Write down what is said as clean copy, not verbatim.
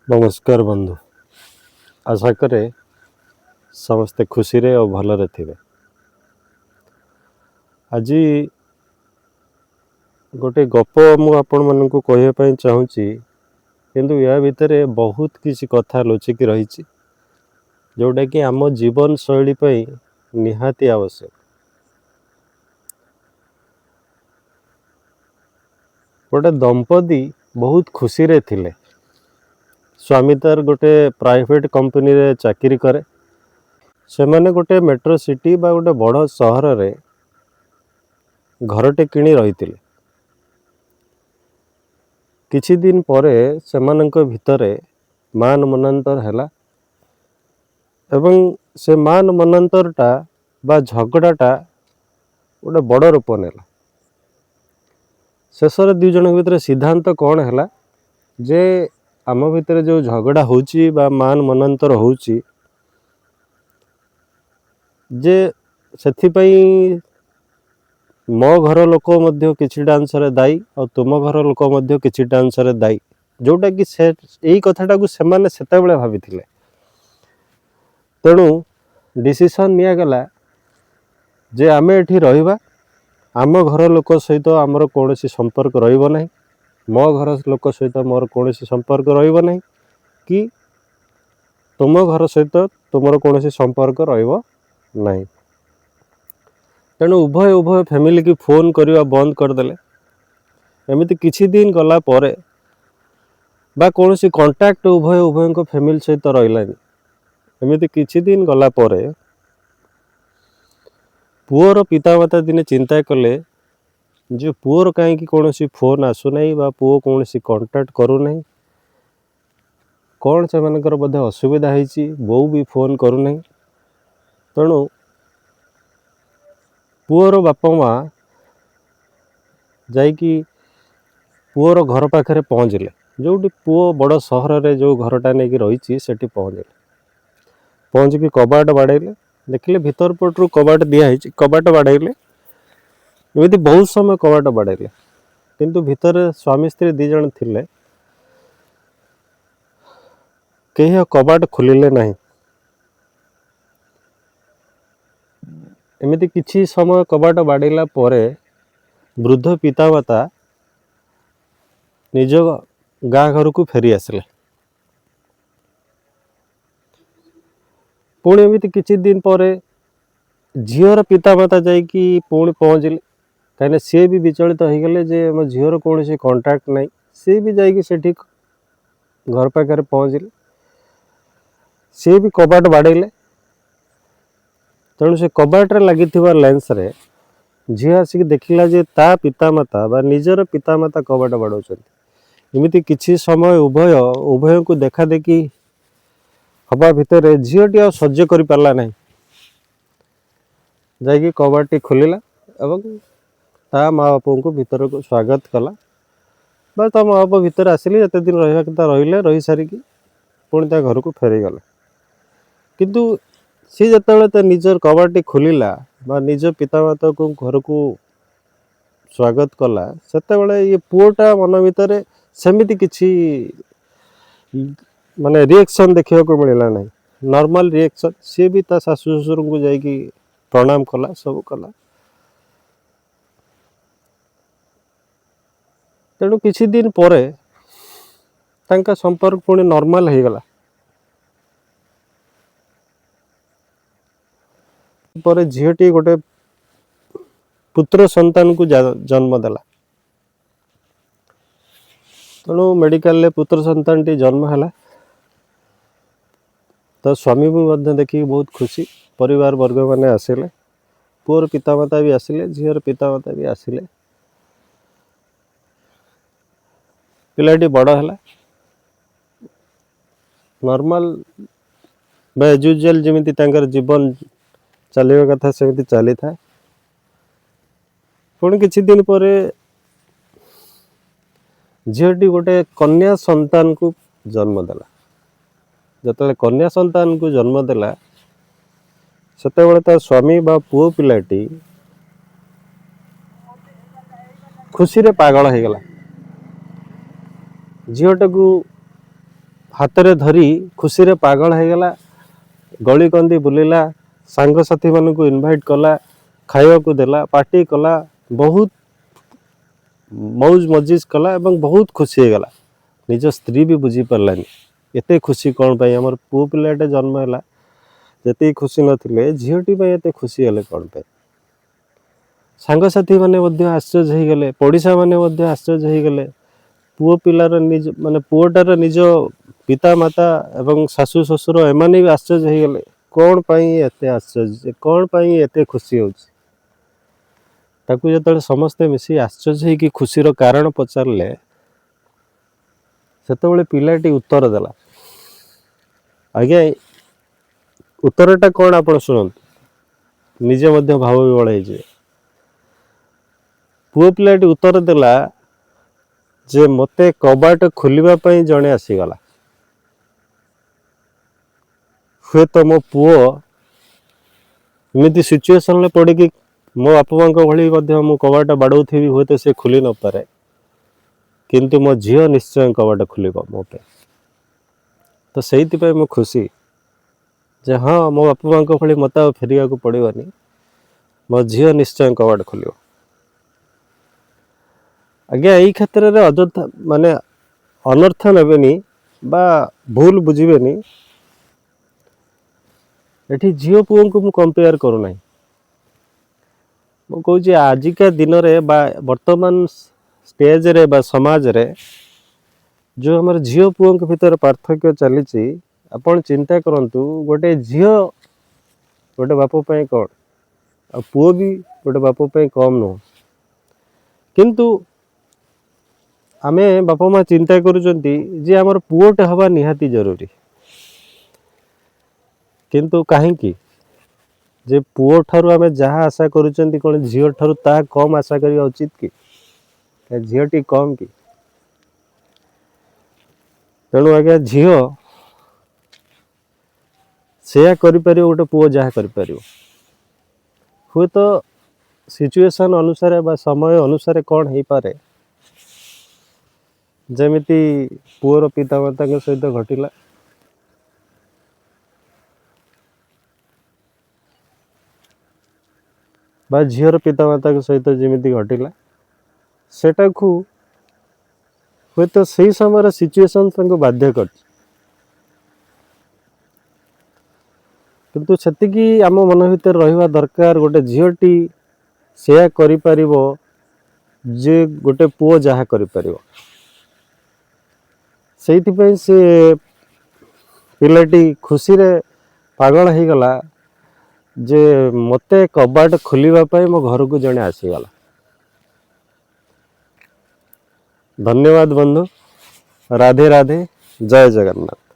नमस्कार बंधु। आशा करे समस्ते खुशी रे और भलरे थिबे। आज गोटे गप मु आपण मानकु कहया पई चाहूची, किंतु या भितरे बहुत किसी कथा लुचिकी रही जोटा कि आम जीवन शैली पई निहाती आवश्यक। गोटे दंपति बहुत खुशी रे थिले। स्वामी तार गोटे प्राइवेट कंपनी रे चाकरी करे। से माने गोटे मेट्रो सिटी बा गोटे बड़ सहर रे घरटे किणी रही। किछि दिन परे सेमानंक भितरे मान मनांतर हैला एवं से मान मनांतरटा बा झगड़ाटा गोटे बड़ रूप नेला। शेषर दुई जन भितर सिद्धांत कौन है जे आम भितर जो झगड़ा होची बा मान मनांतर होची जे सेथिपई मो घर लोक मध्य किछिटा अंशरे दायी और तुम घर लोक मध्य किछिटा अंशरे दायी, जोटा कि से यही कथाटा को से माने सेतेबेले भाबिथिले। तेणु डिसीजन निया गला जे आमे एठी रहिबा, आम घर लोक सहित आमर कोनोसी संपर्क रहिबो नाही, मो घर लोक सहित मोर कोनोसी संपर्क रहिबो नाही कि तुम घर सहित तुमर कोनोसी संपर्क रहिबो नाही। तेणु उभय उभय फैमिली की फोन करवा बंद करदेले। एमती किछि दिन गला परे बा कोनोसी कांटेक्ट उभय उभय को फैमिली सहित रहिलानी। एमती किछि दिन गला परे पुअर पितामाता दिने चिंता कले जे पुअर कहीं कोनोसी फोन आसु नहीं बा पुओ कोनोसी कांटेक्ट करू नहीं, कौन से मानकर बोधे असुविधा होईची, बो भी फोन करू नहीं। तेणु पुअर बापा माँ जाइकी पुअर घर पाखे पहुँचले, जो पुओ बड़ सहर रे जो घरटा नहीं रही सेठी पहुँचले। पहुँचिकी कबाट बाड़ेले, देखिले भीतर पटू कबाट दिखाई, कबाट बाड़ेले। एमती बहुत समय कबाट बाड़ेले, किंतु भीतर स्वामी स्त्री दी जन थिले, कहीं कबाट खुलिले नहीं। एमती किछि समय कबाट बाड़ेला परे वृद्ध पितामाता निज गाँ घर को फेरी आसिले। पुणी एमती किछि दिन परे झीवर पितामाता जाइकी पुणी पहुँचले, कहीं सी भी विचलित हो गले जे मो झीवर कौन सी कांटेक्ट नहीं। सी भी जाइकी सेठी घर पाखे पहुँचले, सी भी कबाट बाड़ेले। तेणु से कबाट रे लगी लेंस रे झी आसिक देखिला जे ता पितामाता बा निजर पितामाता कबाट बाड़ौछन्ति। एमिति किछि समय उभय उभय को देखा देखी हवा भितर झीटी आ सह्य कर पारा नहीं, जाकि कबाटी खोलिला एवं ता माँ बापा को भीतर को स्वागत कला। बस ता माँ बापा भीतर आसिले, जिते दिन रहा कथा रही रही सारिकी पुणी ता घर को फेरीगले। किंतु सी जिते निजर कबाटी खोलिला बा निज पितामाता को घर को स्वागत कला, सेते ये पुओटा मन भितर सेमिति किछि माने रिएक्शन देखा को मिलला नहीं, नॉर्मल रिएक्शन। सी भी ता सासु ससुर को जाइकी प्रणाम कला, सब कला। तेणु किछि दिन परे तांका संपर्क पुणी नॉर्मल हो गला। पर झीटी गोटे पुत्र संतान को जन्म देला। तेणु मेडिकल पुत्र संतान टी जन्म है तो स्वामी भी देखिए बहुत खुशी। परिवार वर्ग मैंने आसिले, पुअर पितामाता भी आसिले, झीर पितामाता भी आसिले। पिलाटी बड़ है नॉर्मल एज यूजुअल जमी जीवन चलवा कथा सेमती चली था। पुणी किछि दिन पर झीटी गोटे कन्या संतान को जन्म देला। जतले कन्या संतान को जन्म देला सेतेबेले ता स्वामी बा पुओ पिलाटी खुशी रे पागल हो गला। झीटा को हाथ रे धरी खुशी रे पागल हो गला गली कंदी बुलिला सांग साथी मान को इनवाइट कला खाइबा को देला पार्टी कला बहुत मौज मजिज कला एवं बहुत खुशी हो गला निज स्त्री भी बुझी पारानी एते खुशी कौन पाई हमर पुओ पिलाटे जन्म है जते खुशी नथिले झीटी एते खुशी हेले कौन पाई सांगसाथी माने मध्य आश्चर्य हो गले पड़िशा माने मध्य आश्चर्य हो गले पुओ पिलार निज माने पुओटार निज पिता माता एवं शाशु शशुर एमाने भी आश्चर्य हो गले कौन पाई एते आश्चर्य कौन पाई एते खुशी होची ताकू जतले समस्ते मिसी आश्चर्य कि खुशीर कारण पचारले सेतबेले पिलाटी उत्तर देला आज्ञा उत्तरटा कौन आपण शुणु निजे मध्य भाव विवल हो पुओ पिलाटी उत्तर देला जे मते कबाट खोलिबा पई जणे आसीगला हुए तो मो पुओ एमती सिचुएशन पड़े कि मो बापा माँ भली मो कबाट बाड़ौथी हुए तो से खोली न पारे किंतु मो झील निश्चय कबाट खोल मो पे तो से मो खुशी जे हाँ मो बापा माँ भली मत फेरिया को पड़ोनी मो झील निश्चय कबाट खोल आज्ञा यही क्षेत्र में अଯଥା माने अनर्थ नेबेनी बा भूल बुझीबेनी एठी झील पुओं को मु कंपेयर करूना मु कहूँ आजिका दिन रे बा वर्तमान स्टेज रे बा समाज रे जो हमर झील पुओं के भीतर पार्थक्य चली आपण चिंता करंतु गोटे झील गोटे बापा पई कौन आ पुओ भी गोटे बापा पई कम नो किंतु आमे बापा माँ चिंता करुचंती जे हमर पुओटे हवा निहाती जरूरी किंतु काहे की जे पुओ ठारू आमे जहाँ आशा करुचंती कोन झील ठारू ता कम आशा करिया उचित की झीलटी कम की तेणु आज्ञा झील सेया करि परियो गोटे पुओ जहाँ करि परियो हुए तो सिचुएशन अनुसार बा समय अनुसार कौन हो पारे जमिति पुओर पितामाता सहित घटिला बा झीर पितामाता सहित जमिति घटिला सेटा को हुए तो सही समय सिचुएशन बाध्य कर किंतु सेतिकी आम मन भीतर रहिबा दरकार गोटे झीलटी सेया करि परिबो जे गोटे पुओ जहाँ करि परिबो सेति पई से पिलाटी खुशी रे पागल हो गला जे मते कबाट खोलिबा पई मो घर को जणे आसी गला धन्यवाद बंधु राधे राधे जय जगन्नाथ।